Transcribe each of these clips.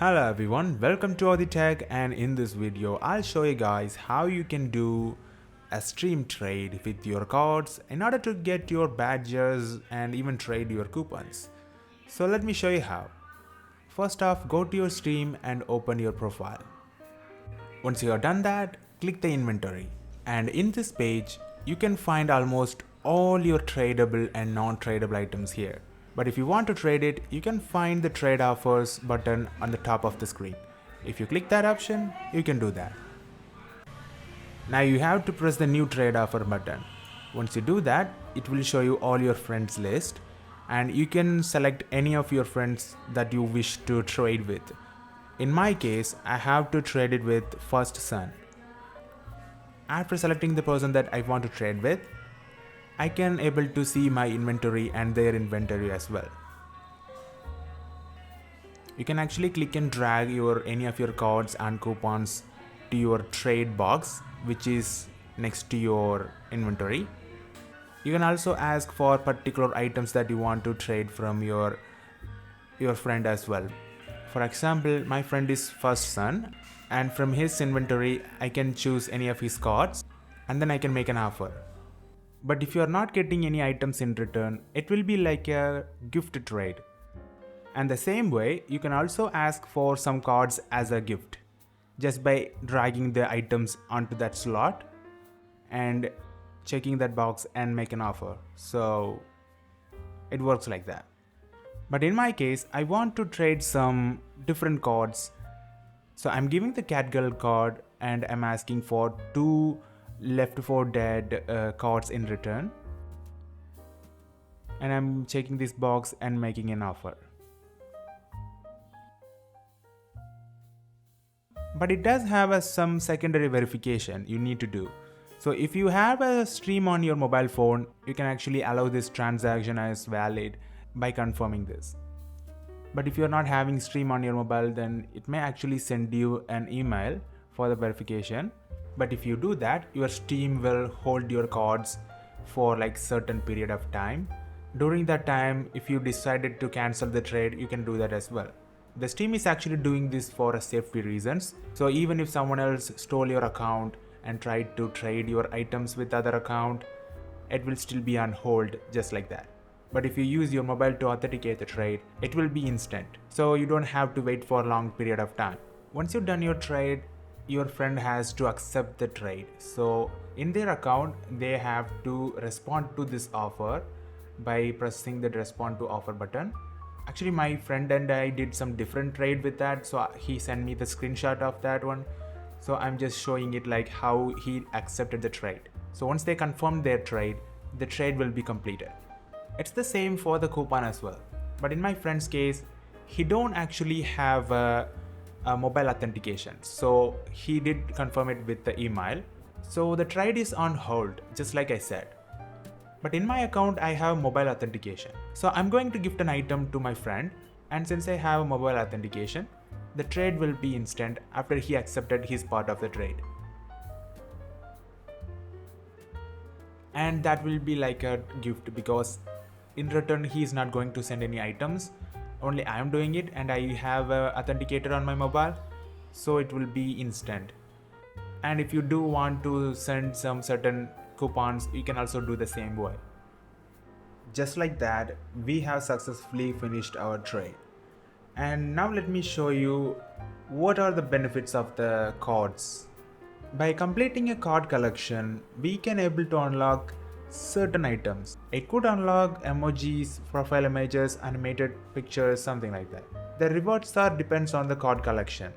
Hello everyone, welcome to Athi Tech, and in this video I'll show you guys how you can do a stream trade with your cards in order to get your badges and even trade your coupons. So let me show you how. First off, go to your stream and open your profile. Once you have done that, click the inventory, and in this page you can find almost all your tradable and non-tradable items here. But if you want to trade it, you can find the trade offers button on the top of the screen. If you click that option, you can do that. Now you have to press the new trade offer button. Once you do that, it will show you all your friends list, and you can select any of your friends that you wish to trade with. In my case, I have to trade it with First Son. After selecting the person that I want to trade with, I can able to see my inventory and their inventory as well. You can actually click and drag any of your cards and coupons to your trade box, which is next to your inventory. You can also ask for particular items that you want to trade from your friend as well. For example, my friend is First Son, and from his inventory I can choose any of his cards and then I can make an offer. But if you are not getting any items in return, it will be like a gift trade. And the same way, you can also ask for some cards as a gift just by dragging the items onto that slot and checking that box and make an offer. So it works like that. But in my case, I want to trade some different cards. So I'm giving the Catgirl card and I'm asking for 2 Left 4 Dead cards in return, and I'm checking this box and making an offer. But it does have some secondary verification you need to do. So if you have a stream on your mobile phone, you can actually allow this transaction as valid by confirming this. But if you're not having stream on your mobile, then it may actually send you an email for the verification. But if you do that, your Steam will hold your cards for like certain period of time. During that time, if you decided to cancel the trade, you can do that as well. The Steam is actually doing this for safety reasons. So even if someone else stole your account and tried to trade your items with other account, it will still be on hold just like that. But if you use your mobile to authenticate the trade, it will be instant. So you don't have to wait for a long period of time. Once you've done your trade, your friend has to accept the trade. So in their account, they have to respond to this offer by pressing the respond to offer button. Actually, my friend and I did some different trade with that, so he sent me the screenshot of that one. So I'm just showing it like how he accepted the trade. So once they confirm their trade, the trade will be completed. It's the same for the coupon as well. But in my friend's case, he don't actually have a mobile authentication, so he did confirm it with the email. So the trade is on hold, just like I said. But in my account, I have mobile authentication. So I'm going to gift an item to my friend, and since I have mobile authentication, the trade will be instant after he accepted his part of the trade. And that will be like a gift because in return he is not going to send any items. Only I am doing it, and I have a authenticator on my mobile, so it will be instant. And if you do want to send some certain coupons, you can also do the same way. Just like that, we have successfully finished our trade. And now let me show you what are the benefits of the cards. By completing a card collection, we can able to unlock certain items. It could unlock emojis, profile images, animated pictures, something like that. The reward star depends on the card collection.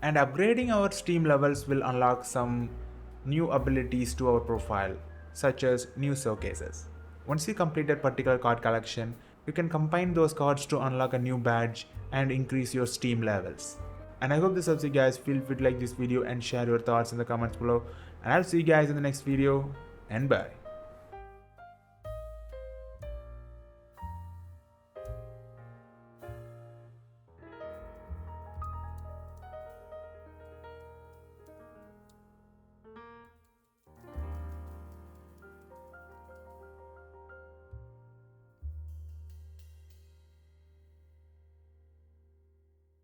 And upgrading our Steam levels will unlock some new abilities to our profile, such as new showcases. Once you complete a particular card collection, you can combine those cards to unlock a new badge and increase your Steam levels. And I hope this helps you guys. Feel free to like this video and share your thoughts in the comments below. And I'll see you guys in the next video, and bye.